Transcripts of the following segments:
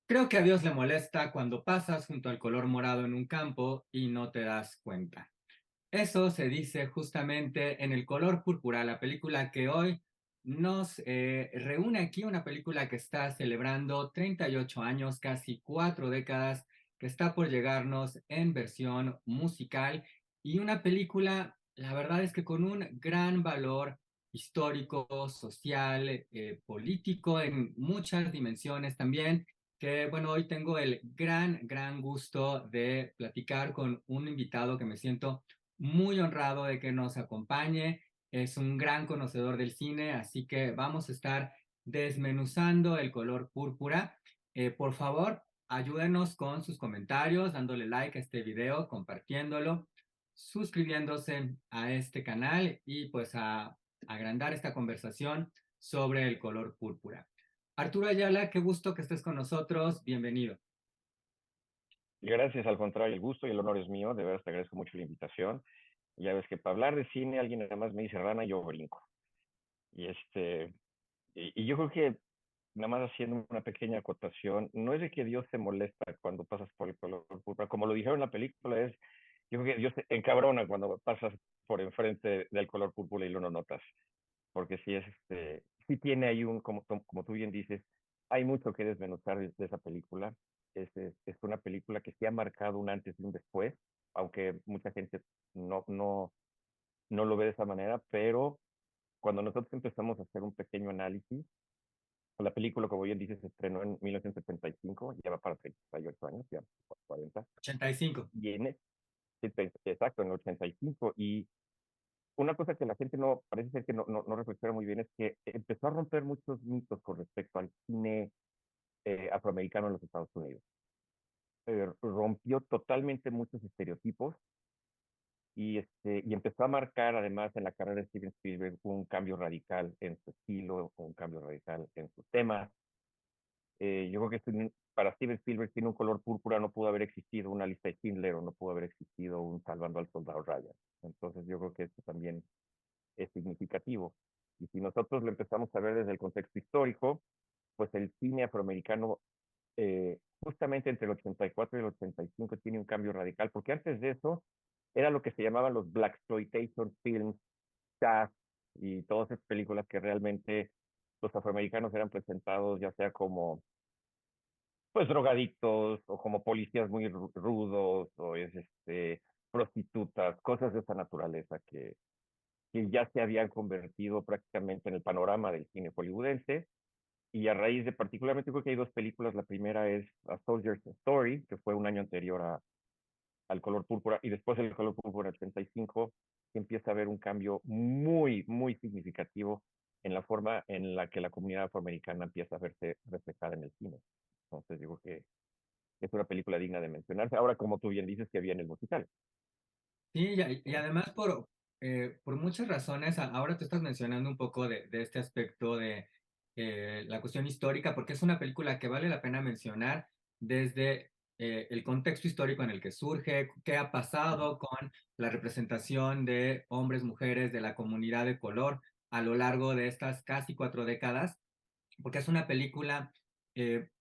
Creo que a Dios le molesta cuando pasas junto al color morado en un campo y no te das cuenta. Eso se dice justamente en El color púrpura, la película que hoy nos reúne aquí, una película que está celebrando 38 años, casi 4 décadas, que está por llegarnos en versión musical y una película, la verdad es que con un gran valor histórico, social, político, en muchas dimensiones también, que bueno, hoy tengo el gran gusto de platicar con un invitado que me siento muy honrado de que nos acompañe. Es un gran conocedor del cine, así que vamos a estar desmenuzando El color púrpura. Por favor, ayúdenos con sus comentarios, dándole like a este video, compartiéndolo, suscribiéndose a este canal y pues a agrandar esta conversación sobre El color púrpura. Arturo Ayala, qué gusto que estés con nosotros. Bienvenido. Gracias, al contrario, el gusto y el honor es mío, de veras te agradezco mucho la invitación. Ya ves que para hablar de cine alguien nada más me dice rana y yo brinco. Y y yo creo que nada más haciendo una pequeña acotación, no es de que Dios se molesta cuando pasas por el color púrpura, como lo dijeron en la película, yo creo que Dios se encabrona cuando pasas por enfrente del color púrpura y lo no notas, porque sí tiene ahí como tú bien dices, hay mucho que desmenuzar de esa película. Es una película que sí ha marcado un antes y un después, aunque mucha gente no, no, no lo ve de esa manera, pero cuando nosotros empezamos a hacer un pequeño análisis, la película, como bien dices, se estrenó en 1975, ya va para 38 años, ya 40, 85. y sí, exacto, en el 85, y una cosa que la gente no, parece ser que no reflexiona muy bien es que empezó a romper muchos mitos con respecto al cine afroamericano en los Estados Unidos. Rompió totalmente muchos estereotipos y empezó a marcar además en la carrera de Steven Spielberg un cambio radical en su estilo, un cambio radical en sus temas. Yo creo que para Steven Spielberg tiene un color púrpura, no pudo haber existido una lista de Schindler o no pudo haber existido un Salvando al Soldado Ryan. Entonces yo creo que esto también es significativo. Y si nosotros lo empezamos a ver desde el contexto histórico, pues el cine afroamericano, justamente entre el 84 y el 85, tiene un cambio radical, porque antes de eso era lo que se llamaban los Black Exploitation Films, jazz y todas esas películas que realmente los afroamericanos eran presentados ya sea como pues drogadictos o como policías muy rudos o prostitutas, cosas de esa naturaleza que ya se habían convertido prácticamente en el panorama del cine hollywoodense. Y a raíz de, particularmente creo que hay dos películas, la primera es A Soldier's Story, que fue un año anterior al color púrpura, y después el color púrpura en el 35, que empieza a haber un cambio muy significativo en la forma en la que la comunidad afroamericana empieza a verse reflejada en el cine. Entonces digo que es una película digna de mencionarse. Ahora, como tú bien dices, que había en el musical, Sí, y ¿no? además por muchas razones, ahora tú estás mencionando un poco de este aspecto de la cuestión histórica, porque es una película que vale la pena mencionar desde el contexto histórico en el que surge, qué ha Ujú. pasado con la representación de hombres, mujeres, de la comunidad de color a lo largo de estas casi 4 décadas, porque es una película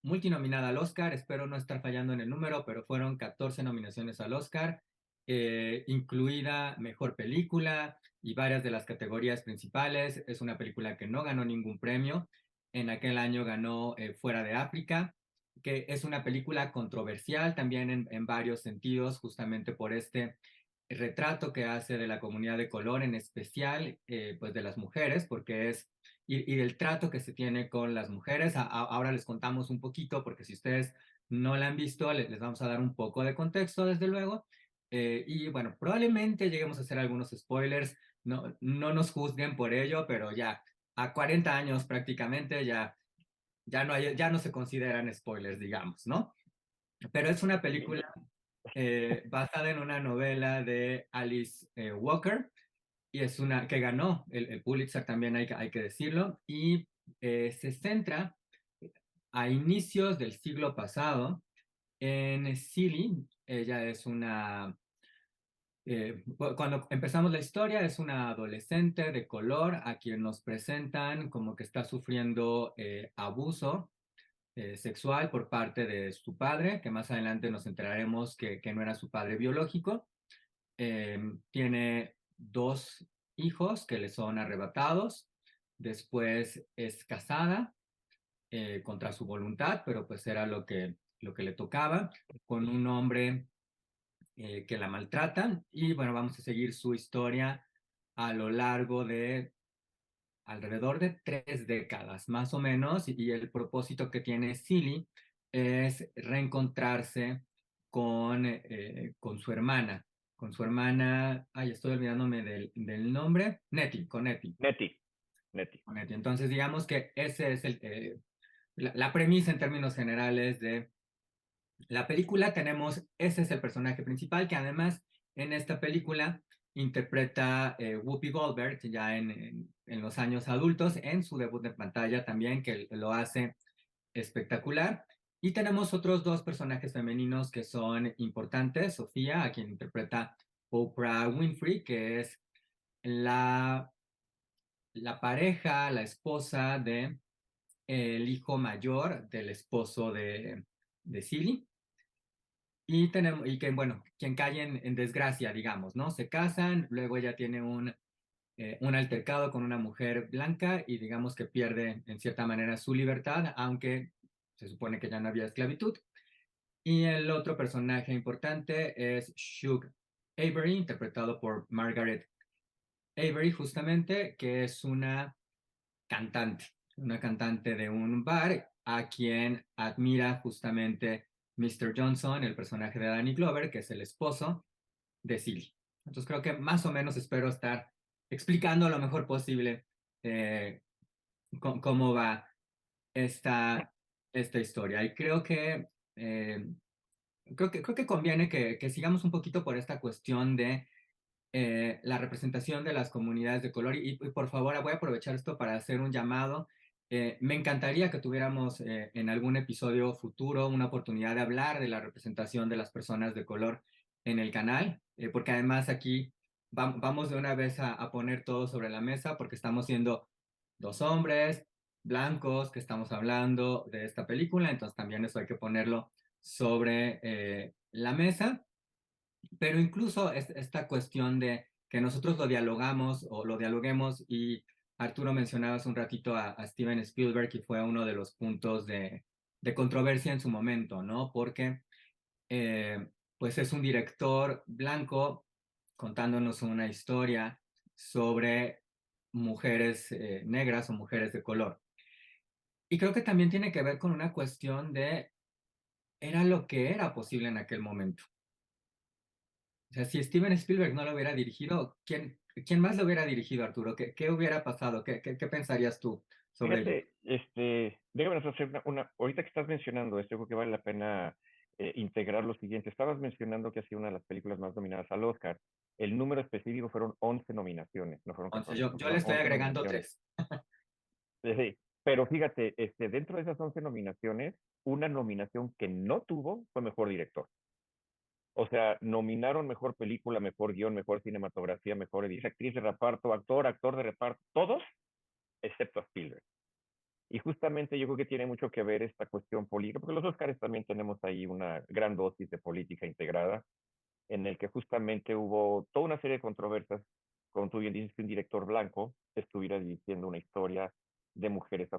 multinominada al Oscar, espero no estar fallando en el número, pero fueron 14 nominaciones al Oscar, incluida Mejor Película y varias de las categorías principales. Es una película que no ganó ningún premio. En aquel año ganó Fuera de África, que es una película controversial también en varios sentidos, justamente por este retrato que hace de la comunidad de color, en especial pues de las mujeres, porque es y del trato que se tiene con las mujeres. Ahora les contamos un poquito, porque si ustedes no la han visto, les vamos a dar un poco de contexto, desde luego. Y bueno, probablemente lleguemos a hacer algunos spoilers, no nos juzguen por ello, pero ya a 40 años prácticamente ya no se consideran spoilers, digamos, ¿no? Pero es una película basada en una novela de Alice Walker, y es una que ganó el Pulitzer también, hay que decirlo, y se centra a inicios del siglo pasado en Cilly. Ella es cuando empezamos la historia, es una adolescente de color a quien nos presentan como que está sufriendo abuso sexual por parte de su padre, que más adelante nos enteraremos que no era su padre biológico. Tiene dos hijos que le son arrebatados. Después es casada contra su voluntad, pero pues era lo que le tocaba, con un hombre que la maltratan. Y bueno, vamos a seguir su historia a lo largo de alrededor de 3 décadas, más o menos, y el propósito que tiene Silly es reencontrarse con su hermana, ay, estoy olvidándome del nombre, Nettie, con Nettie. Nettie, Nettie. Con Nettie. Entonces, digamos que ese es la premisa en términos generales de la película. Ese es el personaje principal, que además en esta película interpreta Whoopi Goldberg ya en los años adultos, en su debut de pantalla también, que lo hace espectacular. Y tenemos otros dos personajes femeninos que son importantes. Sofía, a quien interpreta Oprah Winfrey, que es la, la pareja, la esposa de el hijo mayor del esposo de Silly. Y que, bueno, quien cae en desgracia, digamos, ¿no? Se casan, luego ella tiene un altercado con una mujer blanca y digamos que pierde en cierta manera su libertad, aunque se supone que ya no había esclavitud. Y el otro personaje importante es Shug Avery, interpretado por Margaret Avery, justamente, que es una cantante de un bar a quien admira justamente Mr. Johnson, el personaje de Danny Glover, que es el esposo de Silly. Entonces creo que más o menos espero estar explicando lo mejor posible eh, cómo va esta historia. Y eh, creo que conviene que sigamos un poquito por esta cuestión de la representación de las comunidades de color. Y por favor, voy a aprovechar esto para hacer un llamado. Me encantaría que tuviéramos en algún episodio futuro una oportunidad de hablar de la representación de las personas de color en el canal, porque además aquí vamos de una vez a poner todo sobre la mesa, porque estamos siendo dos hombres blancos que estamos hablando de esta película, entonces también eso hay que ponerlo sobre la mesa. Pero incluso esta cuestión de que nosotros lo dialogamos o lo dialoguemos, y Arturo mencionaba hace un ratito a Steven Spielberg, y fue uno de los puntos de controversia en su momento, ¿no? Porque pues es un director blanco contándonos una historia sobre mujeres negras o mujeres de color. Y creo que también tiene que ver con una cuestión de, era lo que era posible en aquel momento. O sea, si Steven Spielberg no lo hubiera dirigido, ¿quién más lo hubiera dirigido, Arturo? ¿Qué hubiera pasado? ¿Qué pensarías tú sobre ello? Fíjate, déjame hacer ahorita que estás mencionando esto, creo que vale la pena integrar lo siguiente. Estabas mencionando que ha sido una de las películas más nominadas al Oscar. El número específico fueron 11 nominaciones, no fueron Entonces, 14, no, yo le fueron estoy 11 agregando nominaciones. tres. Sí, pero fíjate, dentro de esas 11 nominaciones, una nominación que no tuvo fue Mejor Director. O sea, nominaron Mejor Película, Mejor Guión, Mejor Cinematografía, Mejor Edición, Actriz de Reparto, Actor de Reparto, todos, excepto a Spielberg. Y justamente yo creo que tiene mucho que ver esta cuestión política, porque los Oscars también tenemos ahí una gran dosis de política integrada, en el que justamente hubo toda una serie de controversias, como tú bien dices, que un director blanco estuviera dirigiendo una historia de mujeres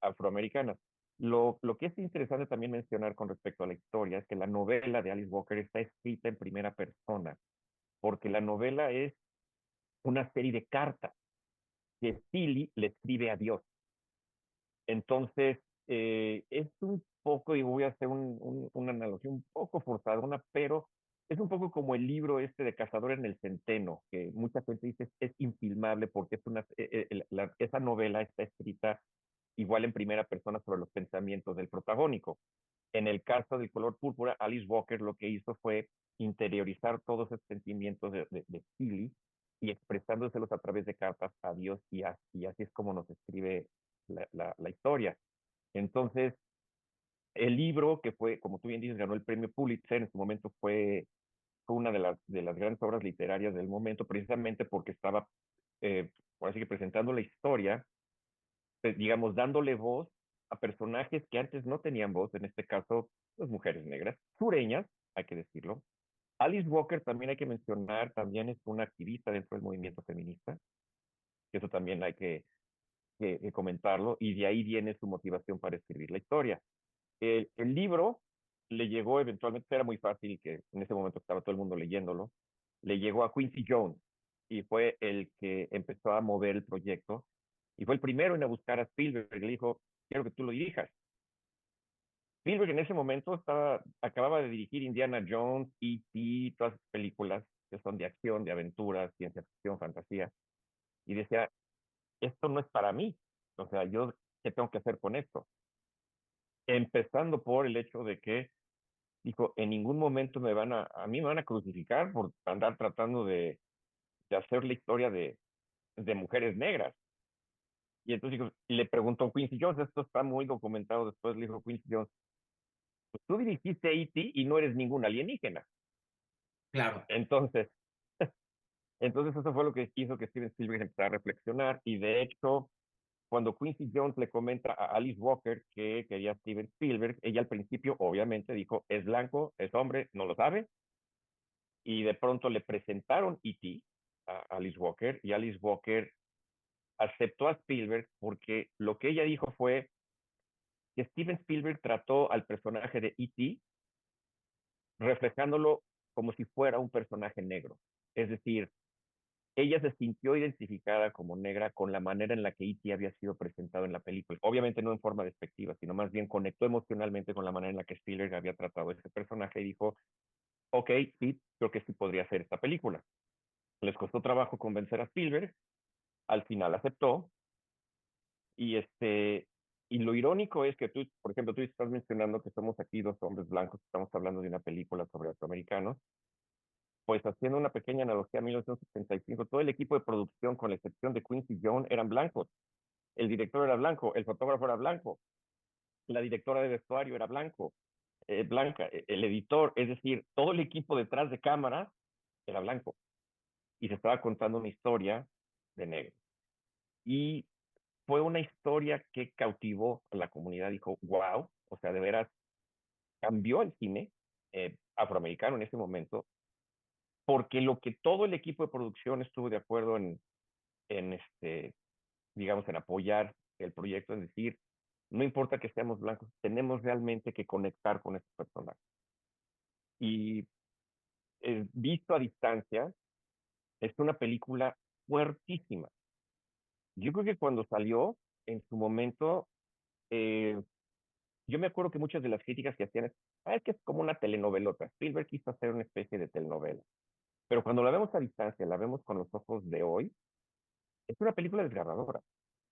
afroamericanas. Lo que es interesante también mencionar con respecto a la historia es que la novela de Alice Walker está escrita en primera persona, porque la novela es una serie de cartas que Silly le escribe a Dios. Entonces, es un poco, y voy a hacer una analogía un poco forzada, pero es un poco como el libro este de Cazador en el Centeno, que mucha gente dice es infilmable porque esa novela está escrita igual en primera persona sobre los pensamientos del protagónico. En el caso del color púrpura, Alice Walker lo que hizo fue interiorizar todos esos sentimientos de Tilly y expresándoselos a través de cartas a Dios, y así es como nos escribe la historia. Entonces, el libro que fue, como tú bien dices, ganó el premio Pulitzer, en su momento fue una de las grandes obras literarias del momento, precisamente porque estaba, por así que presentando la historia, digamos, dándole voz a personajes que antes no tenían voz, en este caso, pues mujeres negras, sureñas, hay que decirlo. Alice Walker también hay que mencionar, también es una activista dentro del movimiento feminista, que eso también hay que comentarlo, y de ahí viene su motivación para escribir la historia. El libro le llegó eventualmente, era muy fácil que en ese momento estaba todo el mundo leyéndolo, le llegó a Quincy Jones y fue el que empezó a mover el proyecto y fue el primero en a buscar a Spielberg y le dijo, quiero que tú lo dirijas. Spielberg en ese momento acababa de dirigir Indiana Jones, E.T., todas esas películas que son de acción, de aventura, ciencia ficción, fantasía, y decía, esto no es para mí, o sea, yo, ¿qué tengo que hacer con esto? Empezando por el hecho de que dijo, en ningún momento a mí me van a crucificar por andar tratando de hacer la historia de mujeres negras. Y entonces dijo, le preguntó a Quincy Jones, esto está muy documentado después, le dijo Quincy Jones, pues tú dirigiste E.T. y no eres ningún alienígena. Claro. Entonces, entonces eso fue lo que hizo que Steven Spielberg empezara a reflexionar y de hecho, cuando Quincy Jones le comenta a Alice Walker que quería Steven Spielberg, ella al principio obviamente dijo, es blanco, es hombre, no lo sabe, y de pronto le presentaron E.T. a Alice Walker y Alice Walker aceptó a Spielberg porque lo que ella dijo fue que Steven Spielberg trató al personaje de E.T. reflejándolo como si fuera un personaje negro. Es decir, ella se sintió identificada como negra con la manera en la que E.T. había sido presentado en la película. Obviamente no en forma despectiva, sino más bien conectó emocionalmente con la manera en la que Spielberg había tratado a ese personaje y dijo, ok, sí, creo que sí podría ser esta película. Les costó trabajo convencer a Spielberg, al final aceptó, y y lo irónico es que tú, por ejemplo, tú estás mencionando que somos aquí dos hombres blancos, estamos hablando de una película sobre afroamericanos, pues haciendo una pequeña analogía a 1975, todo el equipo de producción, con la excepción de Quincy Jones, eran blancos. El director era blanco, el fotógrafo era blanco, la directora de vestuario era blanca, el editor, es decir, todo el equipo detrás de cámara era blanco. Y se estaba contando una historia de negro. Y fue una historia que cautivó a la comunidad, dijo, wow, o sea, de veras cambió el cine afroamericano en ese momento, porque lo que todo el equipo de producción estuvo de acuerdo en digamos, en apoyar el proyecto, es decir, no importa que seamos blancos, tenemos realmente que conectar con estos personajes. Y visto a distancia, es una película fuertísima. Yo creo que cuando salió, en su momento, eh, yo me acuerdo que muchas de las críticas que hacían es que es como una telenovelota. Spielberg quiso hacer una especie de telenovela. Pero cuando la vemos a distancia, la vemos con los ojos de hoy, es una película desgarradora.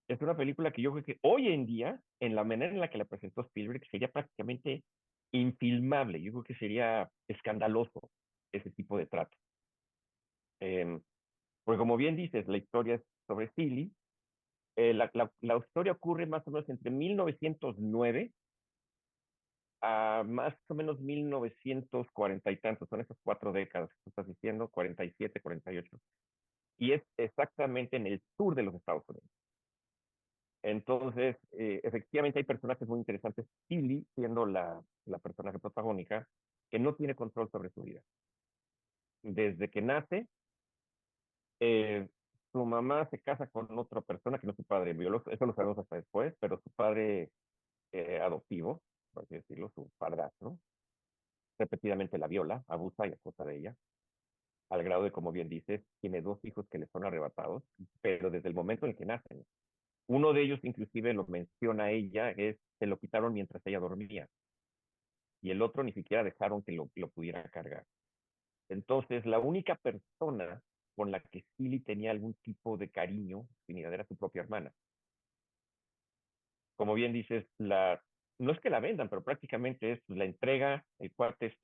Es una película que yo creo que hoy en día, en la manera en la que la presentó Spielberg, sería prácticamente infilmable. Yo creo que sería escandaloso ese tipo de trato. Eh, porque como bien dices, la historia es sobre Silly. La historia ocurre más o menos entre 1909 a más o menos 1940 y tantos, son esas 4 décadas que tú estás diciendo, 47, 48, y es exactamente en el sur de los Estados Unidos. Entonces, efectivamente hay personajes muy interesantes, Tilly siendo la personaje protagónica, que no tiene control sobre su vida. Desde que nace, eh, su mamá se casa con otra persona que no es su padre biológico, eso lo sabemos hasta después, pero su padre adoptivo, por así decirlo, su padrastro, repetidamente la viola, abusa y acosa de ella, al grado de, como bien dices, tiene 2 hijos que le son arrebatados, pero desde el momento en el que nacen. Uno de ellos, inclusive, lo menciona ella, se lo quitaron mientras ella dormía, y el otro ni siquiera dejaron que lo pudiera cargar. Entonces, la única persona con la que Silly tenía algún tipo de cariño, afinidad, era su propia hermana. Como bien dices, no es que la vendan, pero prácticamente es la entrega, el cuate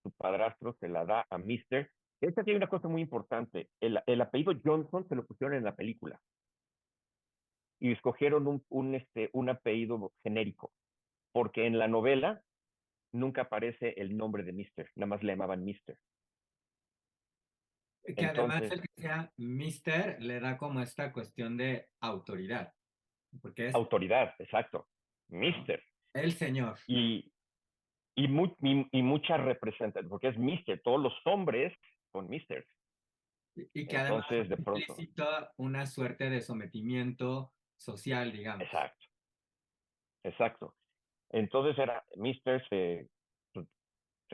su padrastro se la da a Mister. Esta tiene una cosa muy importante. El apellido Johnson se lo pusieron en la película y escogieron un apellido genérico, porque en la novela nunca aparece el nombre de Mister, nada más le llamaban Mister. Que además Entonces, el que sea Mister le da como esta cuestión de autoridad, porque es autoridad, exacto. Mister. El señor. Y, y mucha representación, porque es Mister, todos los hombres son Mister. Y que además Entonces, de pronto, implícita una suerte de sometimiento social, digamos. exacto, exacto. Entonces era, Mister se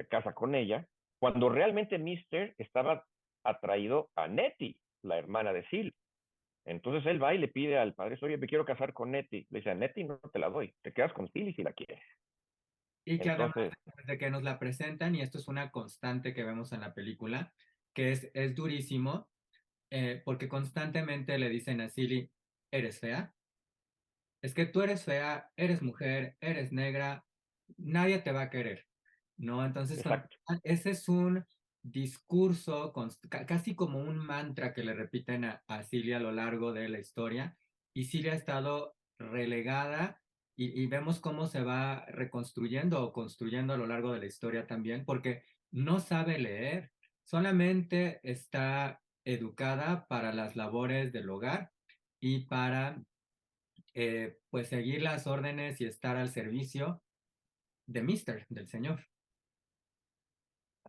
casa con ella, cuando realmente Mister estaba atraído a Nettie, la hermana de Sil. Entonces él va y le pide al padre, oye, me quiero casar con Nettie. Le dice, a Nettie no te la doy, te quedas con Sil si la quieres. Y que además Entonces, de que nos la presentan, y esto es una constante que vemos en la película, que es durísimo, porque constantemente le dicen a Silly, ¿eres fea? Es que tú eres fea, eres mujer, eres negra, nadie te va a querer, ¿no? Entonces, exacto, ese es un discurso, casi como un mantra que le repiten a Cilia a lo largo de la historia, y Cilia ha estado relegada, y vemos cómo se va reconstruyendo o construyendo a lo largo de la historia también, porque no sabe leer, solamente está educada para las labores del hogar y para pues seguir las órdenes y estar al servicio de Mister, del señor.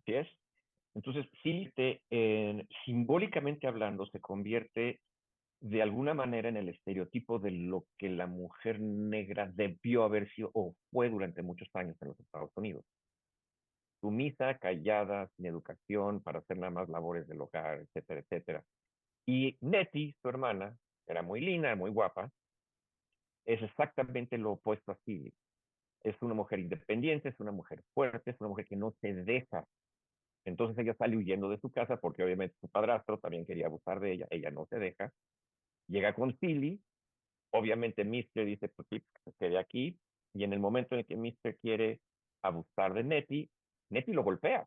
así es. Entonces, Sil, simbólicamente hablando, se convierte de alguna manera en el estereotipo de lo que la mujer negra debió haber sido o fue durante muchos años en los Estados Unidos. Sumisa, callada, sin educación, para hacer nada más labores del hogar, etcétera, etcétera. Y Nettie, su hermana, era muy linda, muy guapa, es exactamente lo opuesto a Silly. Es una mujer independiente, es una mujer fuerte, es una mujer que no se deja. Entonces ella sale huyendo de su casa porque obviamente su padrastro también quería abusar de ella no se deja. Llega con Silly, obviamente Mister dice, pues sí, que se quede aquí, y en el momento en el que Mister quiere abusar de Nettie, Nettie lo golpea.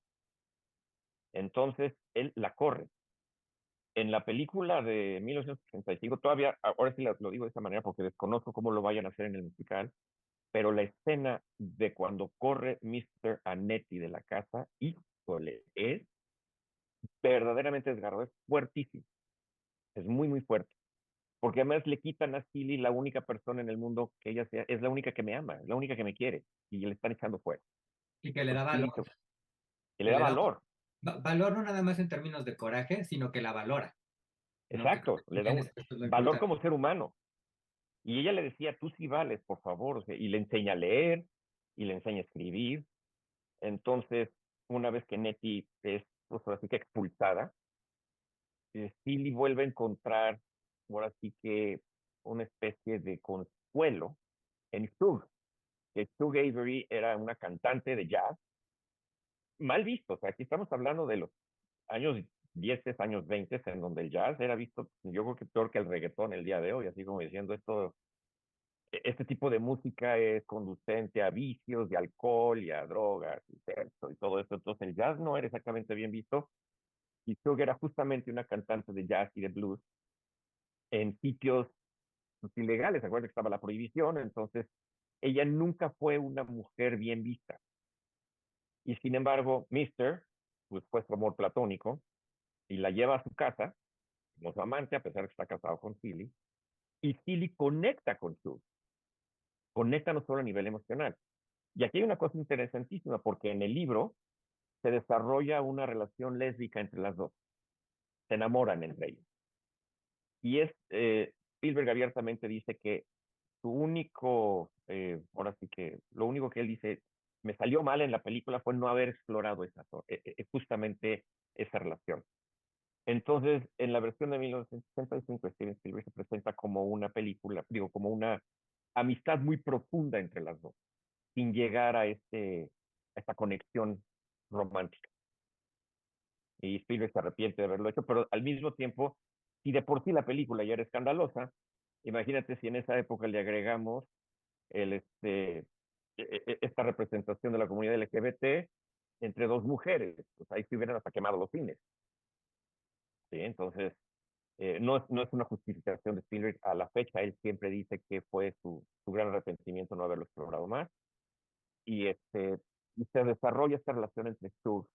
Entonces él la corre. En la película de 1965, todavía, ahora sí lo digo de esa manera porque desconozco cómo lo vayan a hacer en el musical, pero la escena de cuando corre Mr. Anetti de la casa, híjole, es verdaderamente desgarrador, es fuertísimo, es muy, muy fuerte. Porque además le quitan a Silly la única persona en el mundo que ella sea, es la única que me ama, es la única que me quiere, y le están echando fuera. Y que le da Entonces valor, Silly que le que da le da valor, valor no nada más en términos de coraje, sino que la valora, ¿no? Que creo exacto, que le da también un esto es lo valor importante. como ser humano. Y ella le decía, tú sí vales, por favor, o sea, y le enseña a leer, y le enseña a escribir. Entonces, una vez que Nettie es, pues así que expulsada, Silly vuelve a encontrar, ahora sí que, una especie de consuelo en Sue, que Sue Avery era una cantante de jazz, mal visto, o sea, aquí estamos hablando de los años 10, años 20, en donde el jazz era visto, yo creo que peor que el reggaetón el día de hoy, así como diciendo esto, este tipo de música es conducente a vicios de alcohol y a drogas y sexo y todo esto. Entonces el jazz no era exactamente bien visto y Shug era justamente una cantante de jazz y de blues en sitios pues, ilegales. Acuérdense que estaba la prohibición, entonces ella nunca fue una mujer bien vista. Y sin embargo, Mister, pues fue su amor platónico y la lleva a su casa como su amante, a pesar de que está casado con Silly, y Silly conecta con Shug, conecta no solo a nivel emocional. Y aquí hay una cosa interesantísima, porque en el libro se desarrolla una relación lésbica entre las dos. Se enamoran entre ellos. Y Spielberg abiertamente dice que su único, ahora sí que, lo único que él dice, me salió mal en la película fue no haber explorado justamente esa relación. Entonces, en la versión de 1965, Steven Spielberg se presenta como una película, digo, como una amistad muy profunda entre las dos, sin llegar a esta conexión romántica. Y Spielberg se arrepiente de haberlo hecho, pero al mismo tiempo, si de por sí la película ya era escandalosa, imagínate si en esa época le agregamos esta representación de la comunidad LGBT entre dos mujeres, pues ahí se hubieran hasta quemado los cines. ¿Sí? Entonces, no es una justificación de Spielberg a la fecha, él siempre dice que fue su gran arrepentimiento no haberlo explorado más, y, y se desarrolla esta relación entre Stu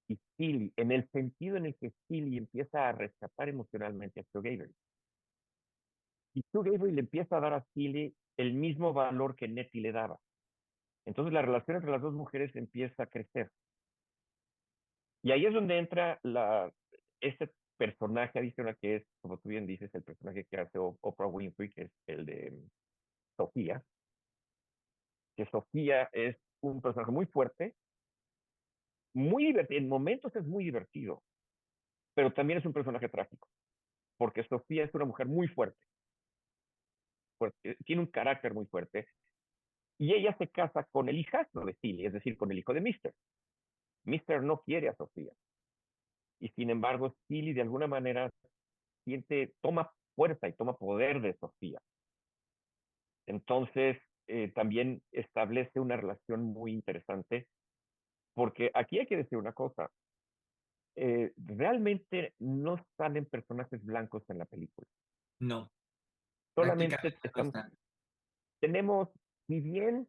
y Steely, en el sentido en el que Steely empieza a rescatar emocionalmente a Stu Avery. Y Stu Avery le empieza a dar a Steely el mismo valor que Nettie le daba. Entonces la relación entre las dos mujeres empieza a crecer. Y ahí es donde entra este personaje adicional que es, como tú bien dices, el personaje que hace Oprah Winfrey, que es el de Sofía, que Sofía es un personaje muy fuerte, muy divertido, en momentos es muy divertido, pero también es un personaje trágico, porque Sofía es una mujer muy fuerte, tiene un carácter muy fuerte, y ella se casa con el hijastro de Silly, es decir, con el hijo de Mister. Mister no quiere a Sofía, y sin embargo, Silly de alguna manera toma fuerza y toma poder de Sofía. Entonces, también establece una relación muy interesante, porque aquí hay que decir una cosa, realmente no salen personajes blancos en la película. No, Solamente prácticamente no están. tenemos, si bien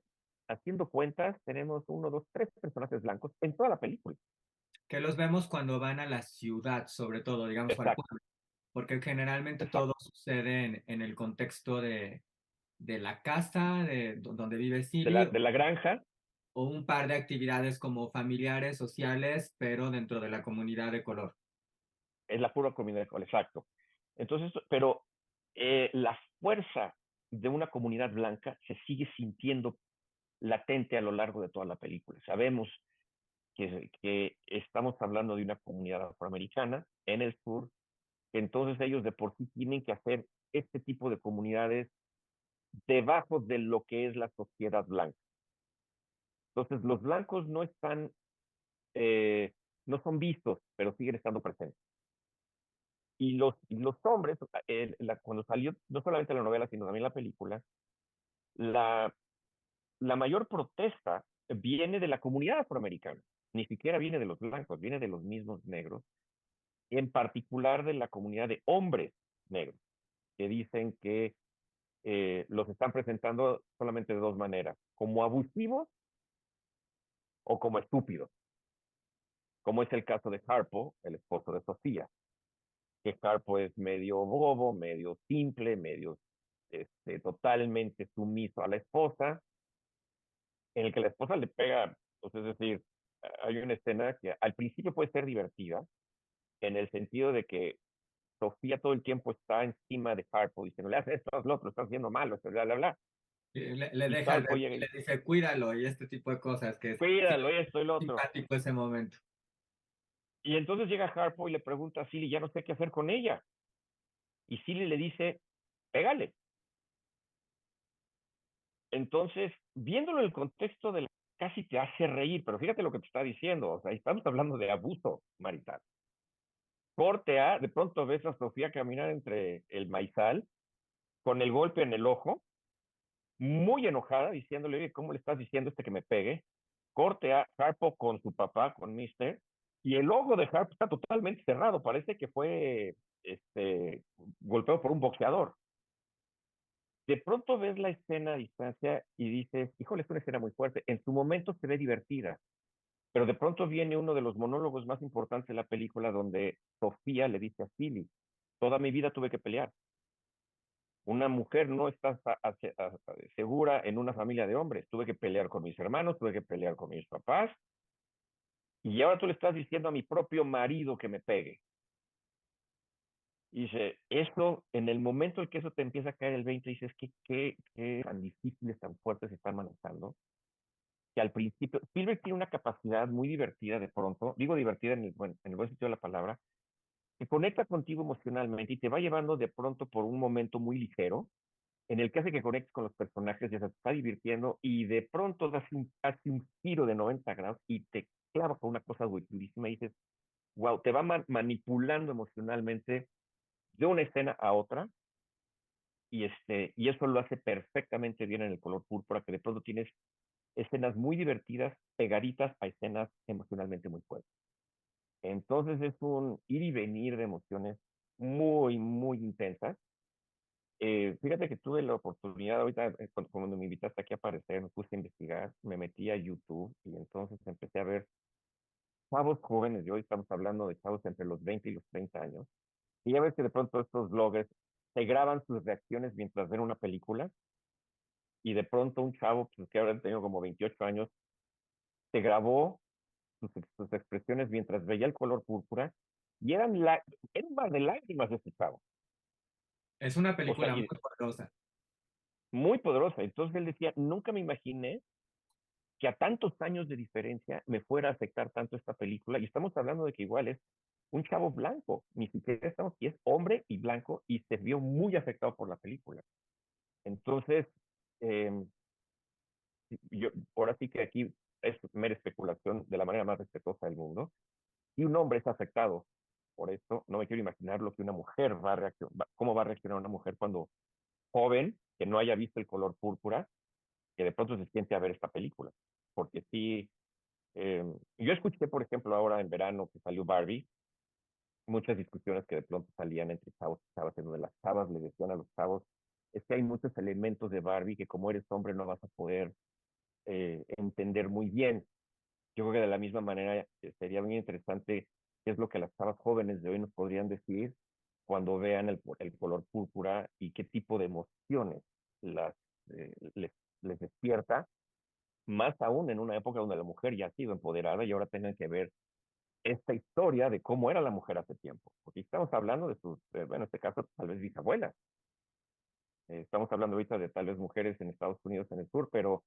haciendo cuentas, tenemos uno, dos, tres personajes blancos en toda la película. Que los vemos cuando van a la ciudad, sobre todo, digamos, o al Exacto, pueblo, porque generalmente todo exacto. sucede en el contexto de la casa donde vive De Silly, la granja o un par de actividades como familiares, sociales, pero dentro de la comunidad de color. es la pura comunidad, exacto. Entonces, pero la fuerza de una comunidad blanca se sigue sintiendo latente a lo largo de toda la película. Sabemos que estamos hablando de una comunidad afroamericana en el sur, que entonces ellos de por sí tienen que hacer este tipo de comunidades debajo de lo que es la sociedad blanca. Entonces, los blancos no están, no son vistos, pero siguen estando presentes. Y los hombres, cuando salió no solamente la novela, sino también la película, la, la mayor protesta viene de la comunidad afroamericana, ni siquiera viene de los blancos, viene de los mismos negros, en particular de la comunidad de hombres negros, que dicen que los están presentando solamente de dos maneras, como abusivos o como estúpidos, como es el caso de Harpo, el esposo de Sofía, que Harpo es medio bobo, medio simple, medio totalmente sumiso a la esposa, en el que la esposa le pega, pues, es decir, hay una escena que al principio puede ser divertida, en el sentido de que Sofía todo el tiempo está encima de Harpo, diciendo, le haces esto, haz lo otro, estás haciendo malo, bla, bla, bla. Le Y deja el Harpo bebé llega y y le dice, dice, cuídalo y este tipo de cosas, que es cuídalo, esto y lo otro. simpático ese momento. Y entonces llega Harpo y le pregunta a Silly, ya no sé qué hacer con ella. Y Silly le dice, pégale. Entonces, viéndolo en el contexto de casi te hace reír, pero fíjate lo que te está diciendo, o sea, estamos hablando de abuso marital. Corte A, de pronto ves a Sofía caminar entre el maizal con el golpe en el ojo, muy enojada, diciéndole, oye, ¿cómo le estás diciendo que me pegue? Corte A, Harpo con su papá, con Mister, y el ojo de Harpo está totalmente cerrado, parece que fue golpeado por un boxeador. De pronto ves la escena a distancia y dices, híjole, es una escena muy fuerte. En su momento se ve divertida, pero de pronto viene uno de los monólogos más importantes de la película donde Sofía le dice a Silly, toda mi vida tuve que pelear. Una mujer no está segura en una familia de hombres. Tuve que pelear con mis hermanos, tuve que pelear con mis papás, y ahora tú le estás diciendo a mi propio marido que me pegue. Y dice, eso, en el momento en que eso te empieza a caer el 20, dices, qué tan difíciles, tan fuertes se están manejando, que al principio, Spielberg tiene una capacidad muy divertida de pronto, digo divertida en el buen sentido de la palabra, que conecta contigo emocionalmente y te va llevando de pronto por un momento muy ligero, en el que hace que conectes con los personajes, ya se te está divirtiendo y de pronto hace un giro de 90 grados y te clava con una cosa durísima y dices, wow, te va manipulando emocionalmente de una escena a otra y eso lo hace perfectamente bien en el color púrpura, que de pronto tienes escenas muy divertidas, pegaditas a escenas emocionalmente muy fuertes. Entonces es un ir y venir de emociones muy, muy intensas. Fíjate que tuve la oportunidad, ahorita cuando me invitaste aquí a aparecer, me puse a investigar, me metí a YouTube y entonces empecé a ver chavos jóvenes, y hoy estamos hablando de chavos entre los 20 y los 30 años, y ya ves que de pronto estos bloggers se graban sus reacciones mientras ven una película y de pronto un chavo pues, que ahora tenía como 28 años, se grabó sus expresiones mientras veía el color púrpura y eran más de lágrimas de ese chavo. Es una O sea, película muy y poderosa. muy poderosa. Entonces él decía, nunca me imaginé que a tantos años de diferencia me fuera a afectar tanto esta película. Y estamos hablando de que igual es un chavo blanco, ni siquiera estamos, y es hombre y blanco, y se vio muy afectado por la película. Entonces, eh, yo, ahora sí que aquí es mera especulación de la manera más respetuosa del mundo. Si un hombre es afectado por esto, no me quiero imaginar lo que una mujer va a reaccionar, cómo va a reaccionar una mujer cuando joven, que no haya visto el color púrpura, que de pronto se siente a ver esta película. Porque sí, yo escuché, por ejemplo, ahora en verano que salió Barbie, muchas discusiones que de pronto salían entre chavos y chavas, en donde las chavas le decían a los chavos, es que hay muchos elementos de Barbie que como eres hombre no vas a poder entender muy bien. Yo creo que de la misma manera sería muy interesante qué es lo que las chavas jóvenes de hoy nos podrían decir cuando vean el color púrpura y qué tipo de emociones las, les despierta, más aún en una época donde la mujer ya ha sido empoderada y ahora tengan que ver esta historia de cómo era la mujer hace tiempo. Porque estamos hablando de sus, bueno, en este caso tal vez bisabuelas. Estamos hablando ahorita de tal vez mujeres en Estados Unidos en el sur, pero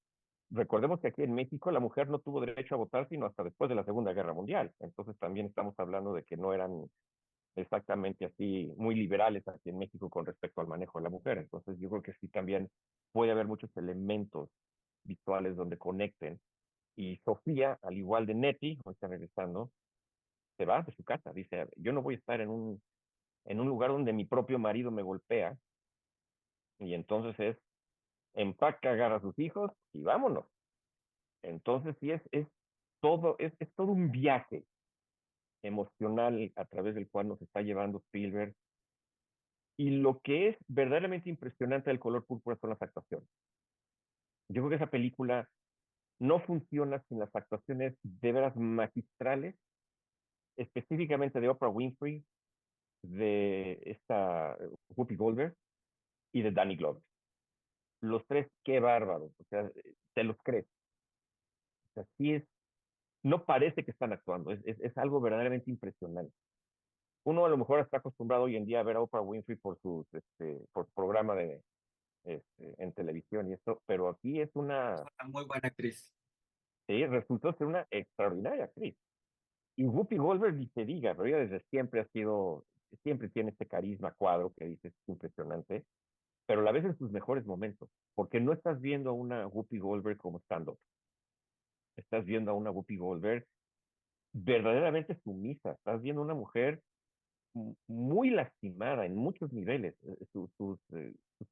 recordemos que aquí en México la mujer no tuvo derecho a votar sino hasta después de la Segunda Guerra Mundial. Entonces también estamos hablando de que no eran exactamente así muy liberales aquí en México con respecto al manejo de la mujer. Entonces yo creo que sí también puede haber muchos elementos visuales donde conecten. Y Sofía, al igual de Nettie, hoy está regresando, se va de su casa. Dice, yo no voy a estar en un lugar donde mi propio marido me golpea. Y entonces es, empaca, agarra a sus hijos y vámonos. Entonces sí es todo un viaje emocional a través del cual nos está llevando Spielberg. Y lo que es verdaderamente impresionante del color púrpura son las actuaciones. Yo creo que esa película no funciona sin las actuaciones de veras magistrales, específicamente de Oprah Winfrey, de esta Whoopi Goldberg y de Danny Glover. Los tres, qué bárbaros, o sea, te los crees. O sea, sí es, no parece que están actuando, es algo verdaderamente impresionante. Uno a lo mejor está acostumbrado hoy en día a ver a Oprah Winfrey por su programa en televisión y esto, pero aquí es Es una, una muy buena actriz. sí, resultó ser una extraordinaria actriz. Y Whoopi Goldberg ni se diga, pero ella desde siempre ha sido, siempre tiene este carisma cuadro que dices es impresionante, pero a la vez en sus mejores momentos, porque no estás viendo a una Whoopi Goldberg como stand-up, estás viendo a una Whoopi Goldberg verdaderamente sumisa, estás viendo a una mujer muy lastimada en muchos niveles. Sus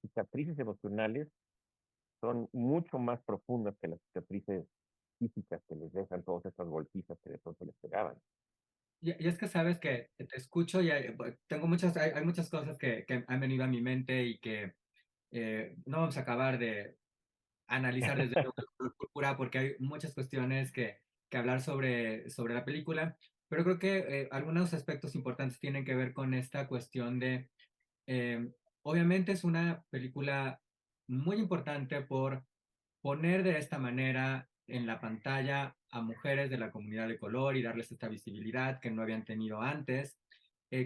cicatrices emocionales son mucho más profundas que las cicatrices físicas que les dejan todas estas golpizas que de pronto les pegaban. Y es que sabes que te escucho y tengo muchas, hay muchas cosas que han venido a mi mente y que no vamos a acabar de analizar desde luego el color púrpura porque hay muchas cuestiones que hablar sobre la película, pero creo que algunos aspectos importantes tienen que ver con esta cuestión de, eh, obviamente es una película muy importante por poner de esta manera en la pantalla a mujeres de la comunidad de color y darles esta visibilidad que no habían tenido antes.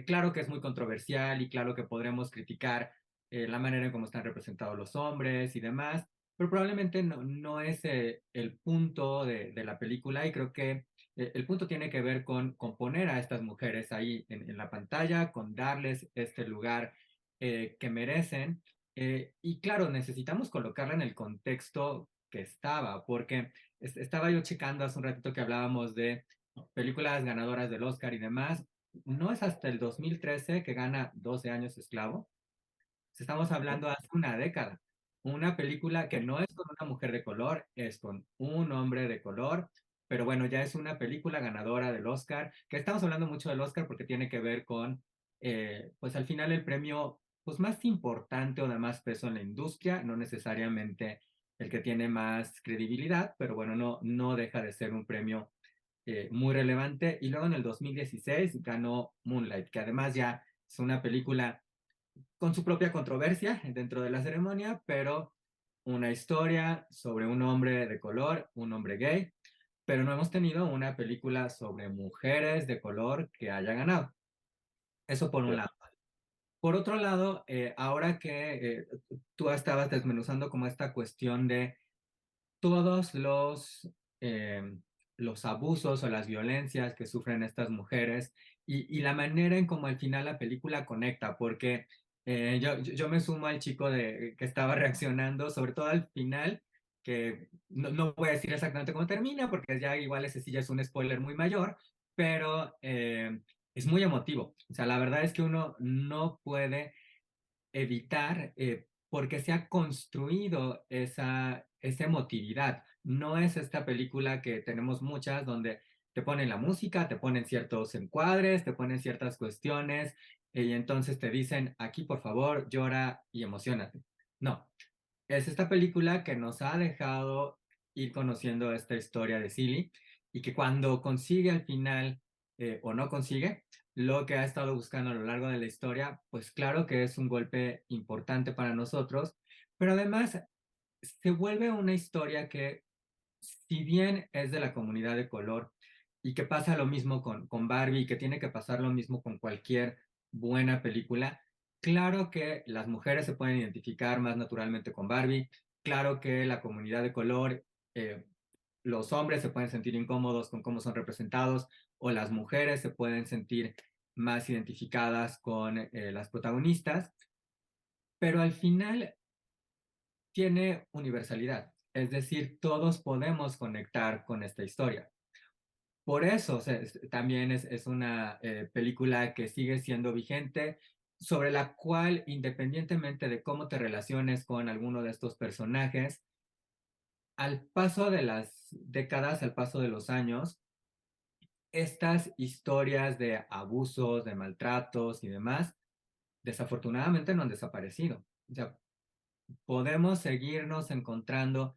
Claro que es muy controversial y claro que podremos criticar la manera en cómo están representados los hombres y demás, pero probablemente no es el punto de la película y creo que el punto tiene que ver con poner a estas mujeres ahí en la pantalla, con darles este lugar que merecen. Y claro, necesitamos colocarla en el contexto que estaba, porque estaba yo checando hace un ratito que hablábamos de películas ganadoras del Oscar y demás. No es hasta el 2013 que gana 12 años esclavo. Estamos hablando hace una década. Una película que no es con una mujer de color, es con un hombre de color, pero bueno, ya es una película ganadora del Oscar, que estamos hablando mucho del Oscar porque tiene que ver con, pues al final el premio pues más importante o de más peso en la industria, no necesariamente el que tiene más credibilidad, pero bueno, no deja de ser un premio muy relevante. Y luego en el 2016 ganó Moonlight, que además ya es una película con su propia controversia dentro de la ceremonia, pero una historia sobre un hombre de color, un hombre gay, pero no hemos tenido una película sobre mujeres de color que haya ganado. Eso por un Cierto. lado. Por otro lado, ahora que tú estabas desmenuzando como esta cuestión de todos los abusos o las violencias que sufren estas mujeres y la manera en cómo al final la película conecta, porque yo me sumo al chico que estaba reaccionando, sobre todo al final, que no voy a decir exactamente cómo termina, porque ya igual ese sí ya es un spoiler muy mayor, pero es muy emotivo. O sea, la verdad es que uno no puede evitar porque se ha construido esa emotividad. No es esta película que tenemos muchas donde te ponen la música, te ponen ciertos encuadres, te ponen ciertas cuestiones y entonces te dicen, aquí por favor, llora y emocionate. No, es esta película que nos ha dejado ir conociendo esta historia de Silly y que cuando consigue al final o no consigue lo que ha estado buscando a lo largo de la historia, pues claro que es un golpe importante para nosotros, pero además se vuelve una historia que si bien es de la comunidad de color y que pasa lo mismo con Barbie y que tiene que pasar lo mismo con cualquier buena película, claro que las mujeres se pueden identificar más naturalmente con Barbie, claro que la comunidad de color, eh, los hombres se pueden sentir incómodos con cómo son representados o las mujeres se pueden sentir más identificadas con las protagonistas, pero al final tiene universalidad, es decir, todos podemos conectar con esta historia. Por eso, o sea, también es una película que sigue siendo vigente, sobre la cual, independientemente de cómo te relaciones con alguno de estos personajes, al paso de las décadas, al paso de los años, estas historias de abusos, de maltratos y demás, desafortunadamente no han desaparecido. O sea, podemos seguirnos encontrando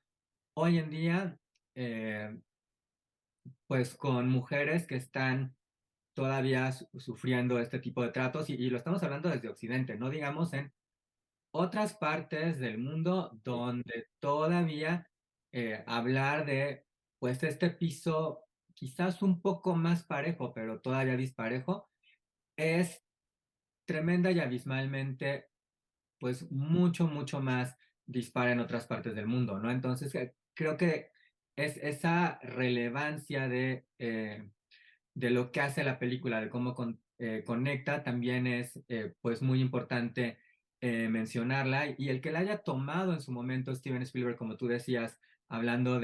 hoy en día, eh, pues con mujeres que están todavía sufriendo este tipo de tratos y lo estamos hablando desde Occidente, no digamos en otras partes del mundo Sí, donde todavía hablar de pues este piso quizás un poco más parejo, pero todavía disparejo, es tremenda y abismalmente pues mucho, mucho más dispara en otras partes del mundo, ¿no? Entonces creo que es esa relevancia de lo que hace la película, de cómo conecta, también es pues muy importante mencionarla y el que la haya tomado en su momento Steven Spielberg, como tú decías, hablando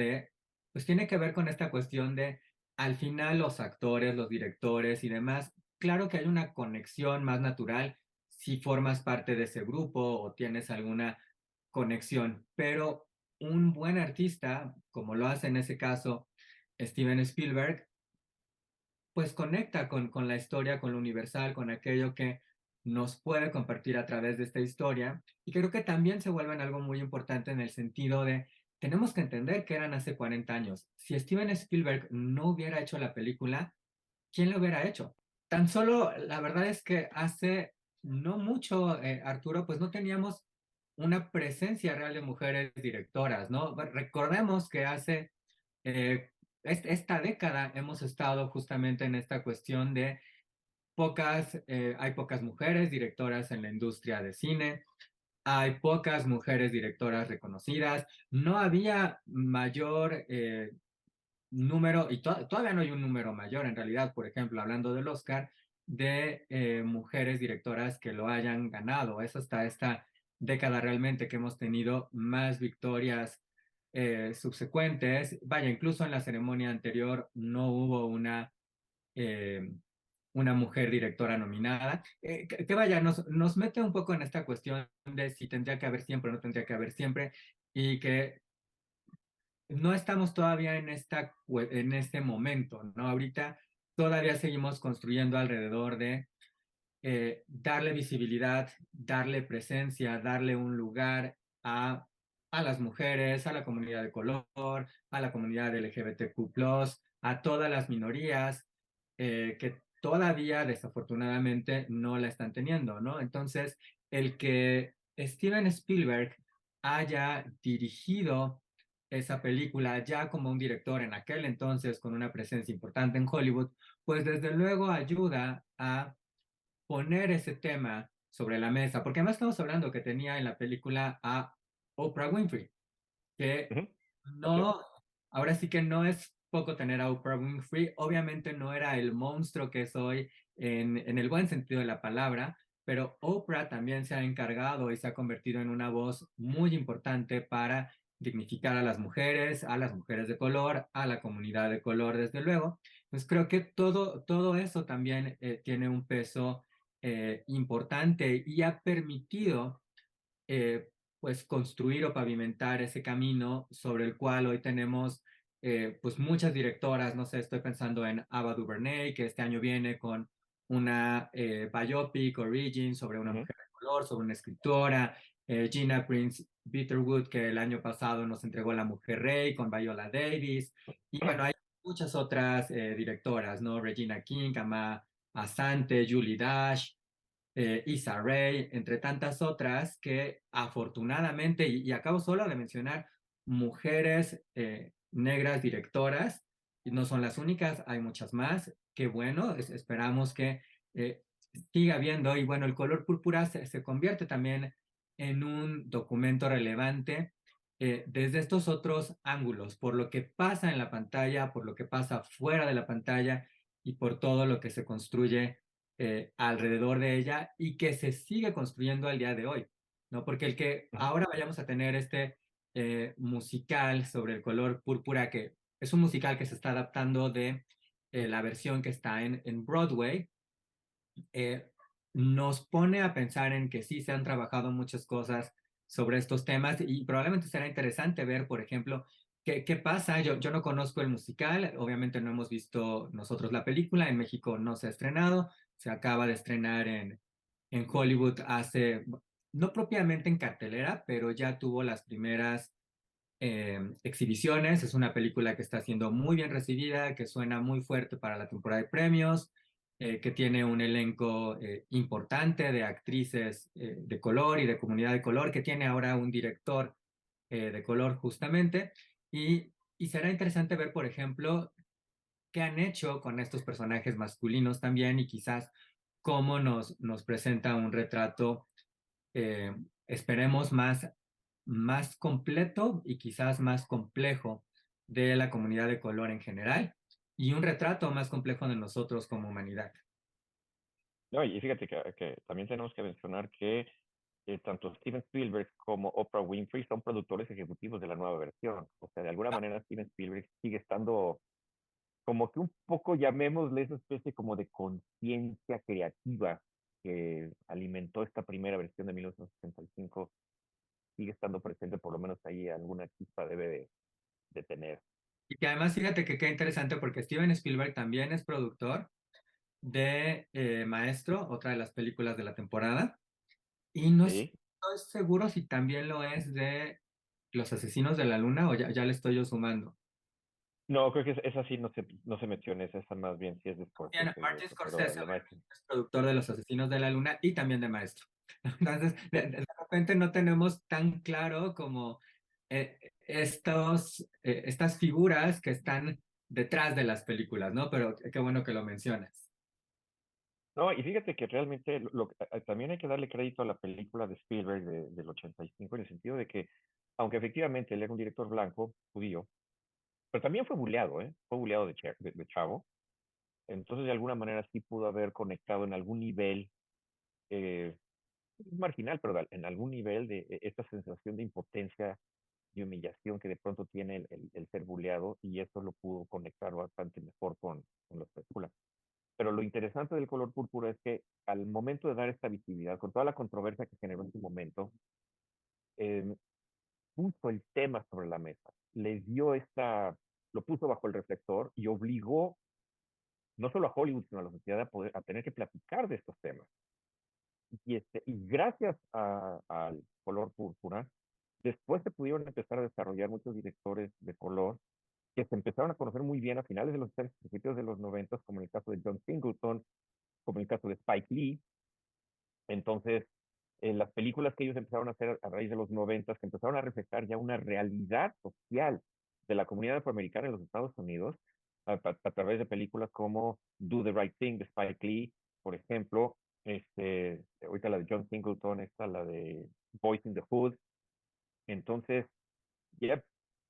pues tiene que ver con esta cuestión de, al final los actores, los directores y demás, claro que hay una conexión más natural si formas parte de ese grupo o tienes alguna conexión, pero un buen artista, como lo hace en ese caso Steven Spielberg, pues conecta con la historia, con lo universal, con aquello que nos puede compartir a través de esta historia. Y creo que también se vuelven algo muy importante en el sentido de, tenemos que entender que eran hace 40 años. Si Steven Spielberg no hubiera hecho la película, ¿quién lo hubiera hecho? Tan solo, la verdad es que hace no mucho, Arturo, pues no teníamos una presencia real de mujeres directoras, ¿no? Recordemos que hace eh, esta década hemos estado justamente en esta cuestión de hay pocas mujeres directoras en la industria de cine, hay pocas mujeres directoras reconocidas, no había mayor número, y todavía no hay un número mayor en realidad, por ejemplo, hablando del Oscar, de mujeres directoras que lo hayan ganado. Es hasta esta década realmente que hemos tenido más victorias subsecuentes. Vaya, incluso en la ceremonia anterior no hubo eh, una mujer directora nominada. Que vaya, nos mete un poco en esta cuestión de si tendría que haber siempre o no tendría que haber siempre, y que no estamos todavía en este momento, ¿no? Ahorita todavía seguimos construyendo alrededor de darle visibilidad, darle presencia, darle un lugar a las mujeres, a la comunidad de color, a la comunidad LGBTQ+, a todas las minorías que todavía desafortunadamente no la están teniendo, ¿no? Entonces, el que Steven Spielberg haya dirigido esa película ya como un director en aquel entonces con una presencia importante en Hollywood, pues desde luego ayuda a poner ese tema sobre la mesa, porque además estamos hablando que tenía en la película a Oprah Winfrey, que Ujú. Así es. no, ahora sí que no es poco tener a Oprah Winfrey. Obviamente no era el monstruo que es hoy en el buen sentido de la palabra, pero Oprah también se ha encargado y se ha convertido en una voz muy importante para dignificar a las mujeres de color, a la comunidad de color, desde luego. Pues creo que todo eso también tiene un peso importante y ha permitido eh, pues construir o pavimentar ese camino sobre el cual hoy tenemos pues muchas directoras, no sé, estoy pensando en Ava DuVernay, que este año viene con una biopic Origin sobre una Ujú. mujer de color, sobre una escritora, Gina Prince Bitterwood, que el año pasado nos entregó La Mujer Rey con Viola Davis, y bueno, hay muchas otras directoras, ¿no? Regina King, Ama Asante, Julie Dash, Issa Rae, entre tantas otras que afortunadamente, y acabo solo de mencionar, mujeres negras directoras, y no son las únicas, hay muchas más, que bueno, esperamos que eh, siga habiendo, y bueno, el color púrpura se convierte también en un documento relevante desde estos otros ángulos, por lo que pasa en la pantalla, por lo que pasa fuera de la pantalla y por todo lo que se construye alrededor de ella y que se sigue construyendo al día de hoy, ¿no? Porque el que Ujú. ahora vayamos a tener este musical sobre el color púrpura, que es un musical que se está adaptando de la versión que está en Broadway, eh, nos pone a pensar en que sí se han trabajado muchas cosas sobre estos temas y probablemente será interesante ver, por ejemplo, qué pasa. Yo no conozco el musical, obviamente no hemos visto nosotros la película, en México no se ha estrenado, se acaba de estrenar en Hollywood hace, no propiamente en cartelera, pero ya tuvo las primeras exhibiciones. Es una película que está siendo muy bien recibida, que suena muy fuerte para la temporada de premios, que tiene un elenco importante de actrices de color y de comunidad de color, que tiene ahora un director de color justamente. Y será interesante ver, por ejemplo, qué han hecho con estos personajes masculinos también y quizás cómo nos presenta un retrato eh, esperemos más completo y quizás más complejo de la comunidad de color en general y un retrato más complejo de nosotros como humanidad. No, y fíjate que también tenemos que mencionar que tanto Steven Spielberg como Oprah Winfrey son productores ejecutivos de la nueva versión. O sea, de alguna manera Steven Spielberg sigue estando como que un poco, llamémosle esa especie como de conciencia creativa que alimentó esta primera versión de 1965, sigue estando presente, por lo menos ahí alguna chispa debe de tener. Y que además fíjate que qué interesante porque Steven Spielberg también es productor de Maestro, otra de las películas de la temporada, y no ¿Sí? estoy seguro si también lo es de Los Asesinos de la Luna o ya le estoy yo sumando. No, creo que esa sí no se metió en esa más bien sí es de Bien, Scorsese, de Martin hecho, pero Scorsese la maestra. es productor de Los Asesinos de la Luna y también de Maestro. Entonces, de repente no tenemos tan claro como estas figuras que están detrás de las películas, ¿no? Pero qué bueno que lo mencionas. No, y fíjate que realmente también hay que darle crédito a la película de Spielberg del 85 en el sentido de que, aunque efectivamente él era un director blanco, judío, pero también fue buleado, ¿eh? Fue buleado de chavo. Entonces, de alguna manera sí pudo haber conectado en algún nivel, eh, marginal, pero en algún nivel de esta sensación de impotencia y humillación que de pronto tiene el ser buleado, y eso lo pudo conectar bastante mejor con la película. Pero lo interesante del color púrpura es que al momento de dar esta visibilidad, con toda la controversia que generó en su momento, eh, puso el tema sobre la mesa, lo puso bajo el reflector y obligó no solo a Hollywood, sino a la sociedad a tener que platicar de estos temas. Y gracias al color púrpura, después se pudieron empezar a desarrollar muchos directores de color que se empezaron a conocer muy bien a finales de los 80, principios de los 90, como en el caso de John Singleton, como en el caso de Spike Lee. Entonces, las películas que ellos empezaron a hacer a raíz de los 90, que empezaron a reflejar ya una realidad social de la comunidad afroamericana en los Estados Unidos, a través de películas como Do the Right Thing de Spike Lee, por ejemplo, ahorita la de John Singleton, esta la de Boys in the Hood. Entonces, ya,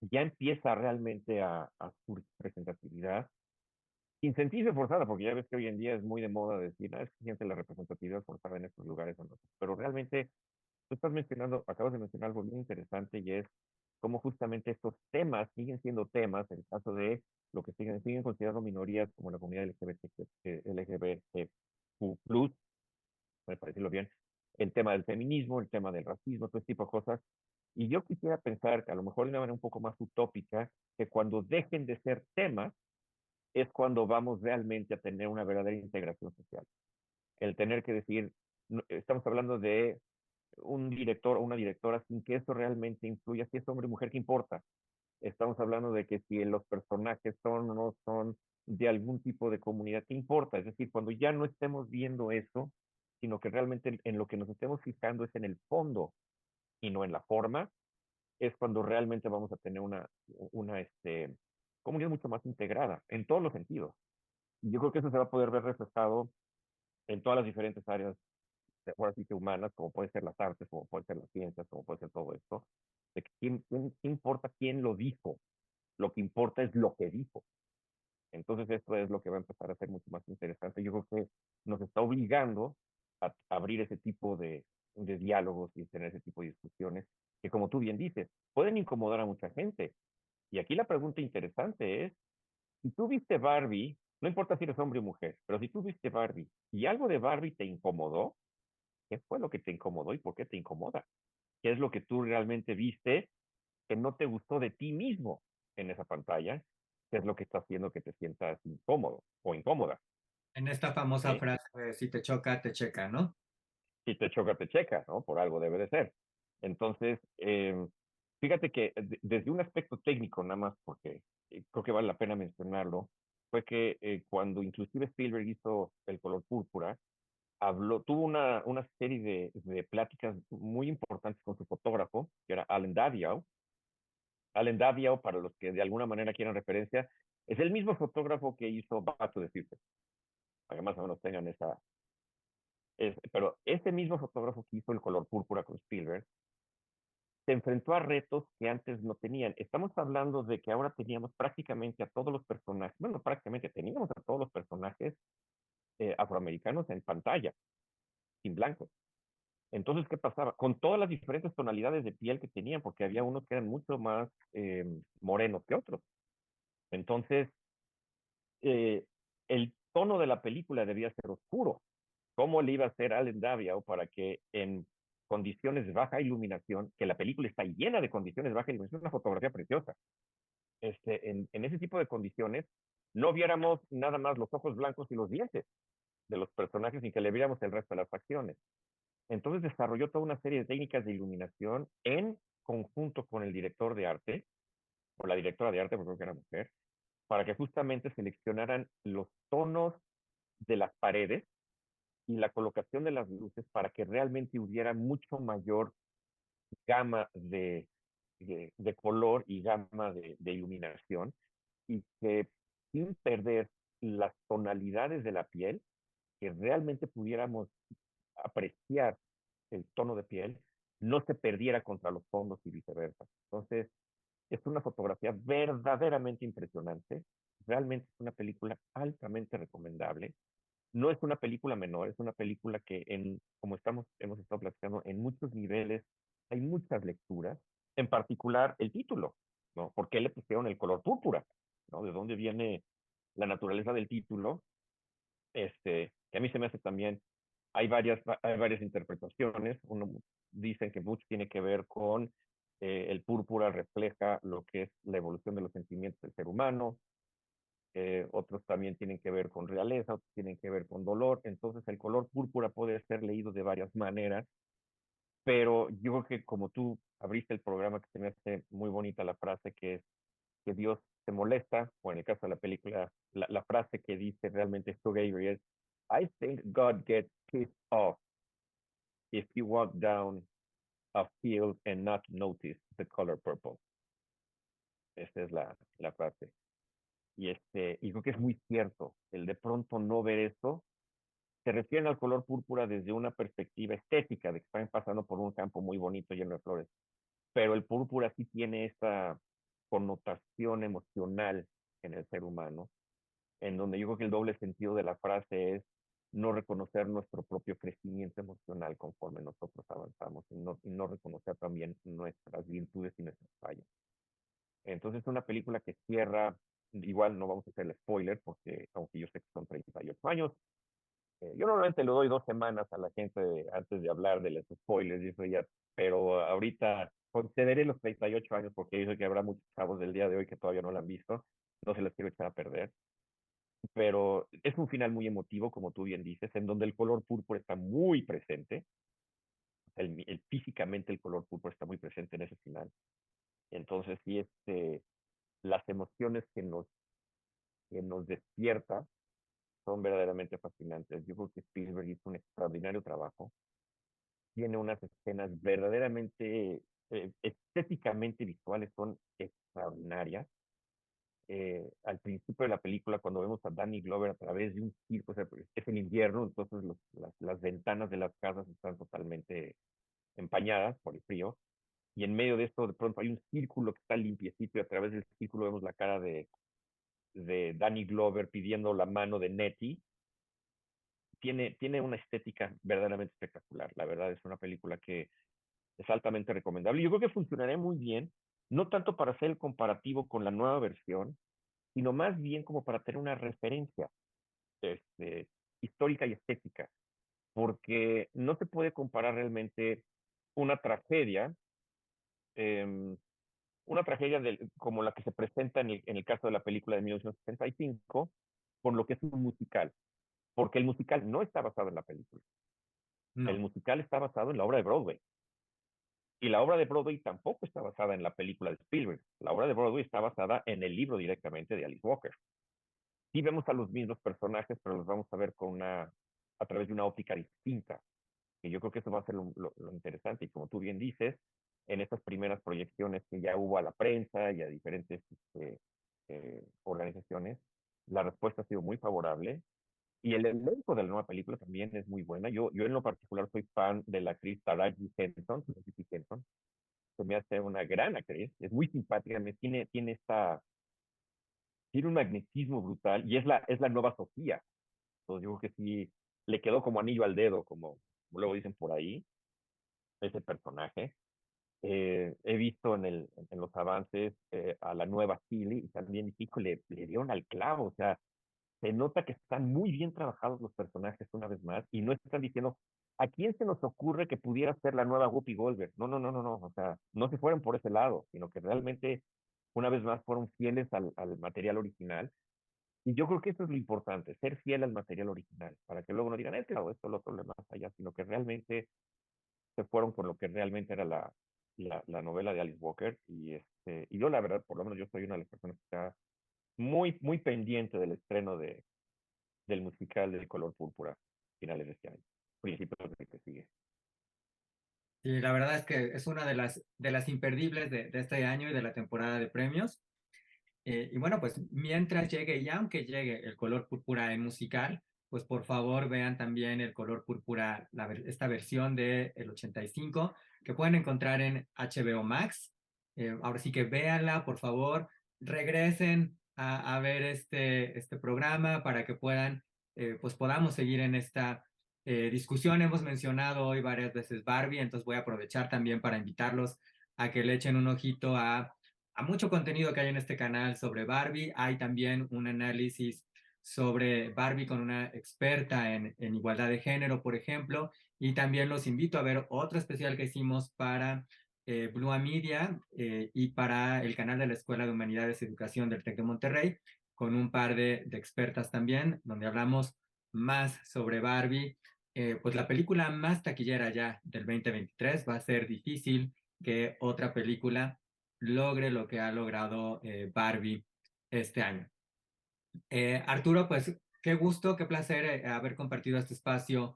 ya empieza realmente a su representatividad, sin sentirse forzada, porque ya ves que hoy en día es muy de moda decir, es que siente la representatividad forzada en estos lugares o no. Pero realmente tú estás mencionando, acabas de mencionar algo bien interesante y es cómo justamente estos temas siguen siendo temas, en el caso de lo que siguen considerando minorías como la comunidad LGBTQ+, para decirlo bien, el tema del feminismo, el tema del racismo, todo este tipo de cosas. Y yo quisiera pensar que a lo mejor de una manera un poco más utópica, que cuando dejen de ser temas, es cuando vamos realmente a tener una verdadera integración social. El tener que decir, estamos hablando de un director o una directora sin que eso realmente influya si es hombre o mujer, ¿qué importa? Estamos hablando de que si los personajes son o no son de algún tipo de comunidad, ¿qué importa? Es decir, cuando ya no estemos viendo eso, sino que realmente en lo que nos estemos fijando es en el fondo y no en la forma, es cuando realmente vamos a tener una comunidad mucho más integrada en todos los sentidos. Y yo creo que eso se va a poder ver reflejado en todas las diferentes áreas, ahora sí que humanas, como pueden ser las artes, como pueden ser las ciencias, como puede ser todo esto, de que ¿qué importa quién lo dijo? Lo que importa es lo que dijo. Entonces esto es lo que va a empezar a ser mucho más interesante. Yo creo que nos está obligando a abrir ese tipo de diálogos y tener ese tipo de discusiones que, como tú bien dices, pueden incomodar a mucha gente. Y aquí la pregunta interesante es, si tú viste Barbie, no importa si eres hombre o mujer, pero si tú viste Barbie y algo de Barbie te incomodó, ¿qué fue lo que te incomodó y por qué te incomoda? ¿Qué es lo que tú realmente viste que no te gustó de ti mismo en esa pantalla? ¿Qué es lo que está haciendo que te sientas incómodo o incómoda? En esta famosa ¿Sí? frase de si te choca, te checa, ¿no? Si te choca, te checa, ¿no? Por algo debe de ser. Entonces, fíjate que desde un aspecto técnico, nada más porque creo que vale la pena mencionarlo, fue que cuando inclusive Spielberg hizo El color púrpura, tuvo una serie de pláticas muy importantes con su fotógrafo, que era Allen Daviau. Allen Daviau, para los que de alguna manera quieran referencia, es el mismo fotógrafo que hizo Back to the Future, para que más o menos tengan esa. Pero ese mismo fotógrafo que hizo El color púrpura con Spielberg, se enfrentó a retos que antes no tenían. Estamos hablando de que ahora teníamos prácticamente a todos los personajes, bueno, prácticamente teníamos a todos los personajes afroamericanos en pantalla, sin blanco. Entonces, ¿qué pasaba? Con todas las diferentes tonalidades de piel que tenían, porque había unos que eran mucho más morenos que otros. Entonces, eh, el tono de la película debía ser oscuro. ¿Cómo le iba a hacer Allen Daviau para que en condiciones de baja iluminación, que la película está llena de condiciones de baja iluminación, es una fotografía preciosa, en ese tipo de condiciones, no viéramos nada más los ojos blancos y los dientes de los personajes y que le viéramos el resto de las facciones? Entonces desarrolló toda una serie de técnicas de iluminación en conjunto con el director de arte, o la directora de arte, porque creo que era mujer, para que justamente seleccionaran los tonos de las paredes y la colocación de las luces para que realmente hubiera mucho mayor gama de color y gama de iluminación, y que sin perder las tonalidades de la piel, que realmente pudiéramos apreciar el tono de piel, no se perdiera contra los fondos y viceversa. Entonces, es una fotografía verdaderamente impresionante. Realmente es una película altamente recomendable. No es una película menor, es una película que, como hemos estado platicando, en muchos niveles hay muchas lecturas, en particular el título, ¿no? ¿Por qué le pusieron el color púrpura? ¿No? ¿De dónde viene la naturaleza del título? Que a mí se me hace también, hay varias interpretaciones. Uno dicen que mucho tiene que ver con el púrpura refleja lo que es la evolución de los sentimientos del ser humano. Otros también tienen que ver con realeza, otros tienen que ver con dolor. Entonces el color púrpura puede ser leído de varias maneras, pero yo creo que como tú abriste el programa, que se me hace muy bonita la frase que es que Dios se molesta, o en el caso de la película, la frase que dice realmente Stu Avery es, I think God gets pissed off. if you walk down a field and not notice the color purple. Esta es la frase. Y creo que es muy cierto, el de pronto no ver esto, se refieren al color púrpura desde una perspectiva estética, de que están pasando por un campo muy bonito lleno de flores, pero el púrpura sí tiene esta connotación emocional en el ser humano, en donde yo creo que el doble sentido de la frase es no reconocer nuestro propio crecimiento emocional conforme nosotros avanzamos y no reconocer también nuestras virtudes y nuestras fallas. Entonces es una película que cierra, igual no vamos a hacer el spoiler, porque aunque yo sé que son 38 años, yo normalmente le doy 2 semanas a la gente antes de hablar de los spoilers y eso ya, pero ahorita concederé los 38 años porque yo sé que habrá muchos chavos del día de hoy que todavía no la han visto, no se les quiero echar a perder, pero es un final muy emotivo, como tú bien dices, en donde el color púrpura está muy presente, físicamente el color púrpura está muy presente en ese final. Entonces, sí, las emociones que nos despierta son verdaderamente fascinantes. Yo creo que Spielberg hizo un extraordinario trabajo. Tiene unas escenas verdaderamente, estéticamente visuales, son extraordinarias. Al principio de la película, cuando vemos a Danny Glover a través de un circo, o sea, es el invierno, entonces las ventanas de las casas están totalmente empañadas por el frío, y en medio de esto de pronto hay un círculo que está limpiecito y a través del círculo vemos la cara de Danny Glover pidiendo la mano de Nettie. Tiene una estética verdaderamente espectacular. La verdad es una película que es altamente recomendable. Yo creo que funcionaría muy bien, no tanto para hacer el comparativo con la nueva versión, sino más bien como para tener una referencia este, histórica y estética, porque no se puede comparar realmente una tragedia, eh, como la que se presenta en el caso de la película de 1965, con lo que es un musical, porque el musical no está basado en la película. El No. musical está basado en la obra de Broadway. Y la obra de Broadway tampoco está basada en la película de Spielberg. La obra de Broadway está basada en el libro directamente de Alice Walker. Sí vemos a los mismos personajes, pero los vamos a ver a través de una óptica distinta. Y yo creo que eso va a ser lo interesante. Y como tú bien dices, en estas primeras proyecciones que ya hubo a la prensa y a diferentes organizaciones, la respuesta ha sido muy favorable. Y el elenco de la nueva película también es muy buena. Yo en lo particular soy fan de la actriz Taraji Henson, se me hace una gran actriz, es muy simpática, tiene un magnetismo brutal y es la nueva Sofía. Entonces yo creo que sí le quedó como anillo al dedo, como luego dicen por ahí, ese personaje. He visto en los avances a la nueva Chile y también le dieron al clavo, o sea, se nota que están muy bien trabajados los personajes una vez más y no están diciendo, ¿a quién se nos ocurre que pudiera ser la nueva Whoopi Goldberg? No, no, no, no, no, o sea, no se fueron por ese lado, sino que realmente una vez más fueron fieles al material original. Y yo creo que eso es lo importante, ser fiel al material original, para que luego no digan, es que esto, lo otro, lo más allá, sino que realmente se fueron con lo que realmente era la novela de Alice Walker. Y yo, la verdad, por lo menos yo soy una de las personas que está muy, muy pendiente del estreno del musical del color púrpura, finales de este año, principios del que sigue. Y la verdad es que es una de las imperdibles de este año y de la temporada de premios. Y bueno, pues mientras llegue y aunque llegue el color púrpura en musical, pues por favor vean también el color púrpura, esta versión del 85 que pueden encontrar en HBO Max. Ahora sí que véanla, por favor, regresen a ver este programa para que pues podamos seguir en esta discusión. Hemos mencionado hoy varias veces Barbie, entonces voy a aprovechar también para invitarlos a que le echen un ojito a mucho contenido que hay en este canal sobre Barbie. Hay también un análisis sobre Barbie con una experta en igualdad de género, por ejemplo, y también los invito a ver otro especial que hicimos para Blue Media y para el canal de la Escuela de Humanidades y Educación del TEC de Monterrey, con un par de expertas también, donde hablamos más sobre Barbie. Pues la película más taquillera ya del 2023 va a ser difícil que otra película logre lo que ha logrado Barbie este año. Arturo, pues qué gusto, qué placer haber compartido este espacio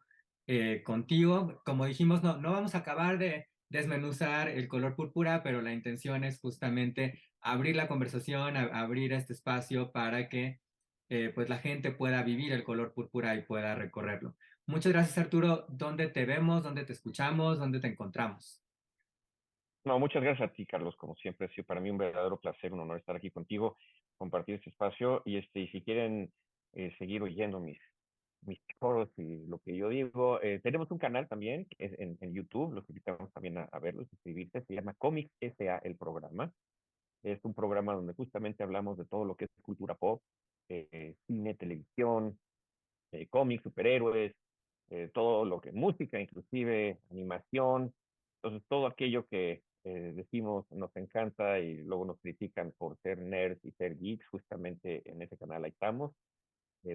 contigo. Como dijimos, no vamos a acabar de desmenuzar el color púrpura, pero la intención es justamente abrir la conversación, abrir este espacio para que pues la gente pueda vivir el color púrpura y pueda recorrerlo. Muchas gracias, Arturo. ¿Dónde te vemos? ¿Dónde te escuchamos? ¿Dónde te encontramos? No, muchas gracias a ti, Carlos. Como siempre, ha sido para mí un verdadero placer, un honor estar aquí contigo, compartir este espacio. Y si quieren seguir oyendo mis foros y lo que yo digo, tenemos un canal también que es en YouTube, los invitamos también a verlo, suscribirse. Se llama Comics S.A. el programa. Es un programa donde justamente hablamos de todo lo que es cultura pop, cine, televisión, cómics, superhéroes, todo lo que música, inclusive animación. Entonces, todo aquello que decimos nos encanta y luego nos critican por ser nerds y ser geeks, justamente en ese canal ahí estamos.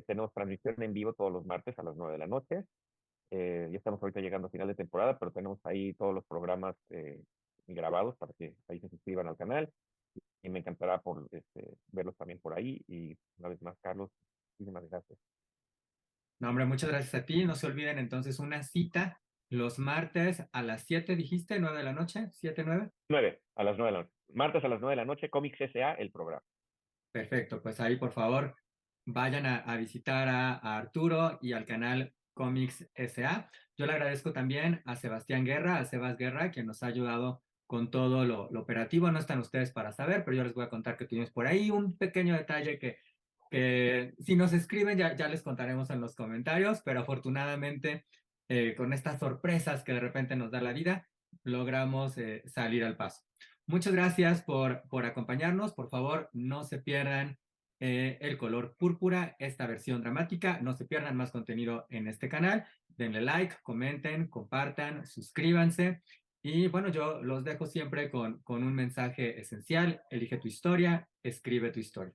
Tenemos transmisión en vivo todos los martes a las 9 de la noche. Ya estamos ahorita llegando a final de temporada, pero tenemos ahí todos los programas grabados para que ahí se suscriban al canal. Y me encantará verlos también por ahí. Y una vez más, Carlos, muchísimas gracias. No, hombre, muchas gracias a ti. No se olviden entonces una cita los martes a las 7, dijiste, 9 de la noche, 7 9. 9, a las 9 de la noche. Martes a las 9 de la noche, Comics S.A., el programa. Perfecto, pues ahí por favor vayan a visitar a Arturo y al canal Comics SA. Yo le agradezco también a Sebastián Guerra, a Sebas Guerra, quien nos ha ayudado con todo lo operativo. No están ustedes para saber, pero yo les voy a contar que tuvimos por ahí un pequeño detalle que si nos escriben ya les contaremos en los comentarios, pero afortunadamente con estas sorpresas que de repente nos da la vida, logramos salir al paso. Muchas gracias por acompañarnos. Por favor, no se pierdan el color púrpura, esta versión dramática. No se pierdan más contenido en este canal. Denle like, comenten, compartan, suscríbanse. Y bueno, yo los dejo siempre con un mensaje esencial. Elige tu historia, escribe tu historia.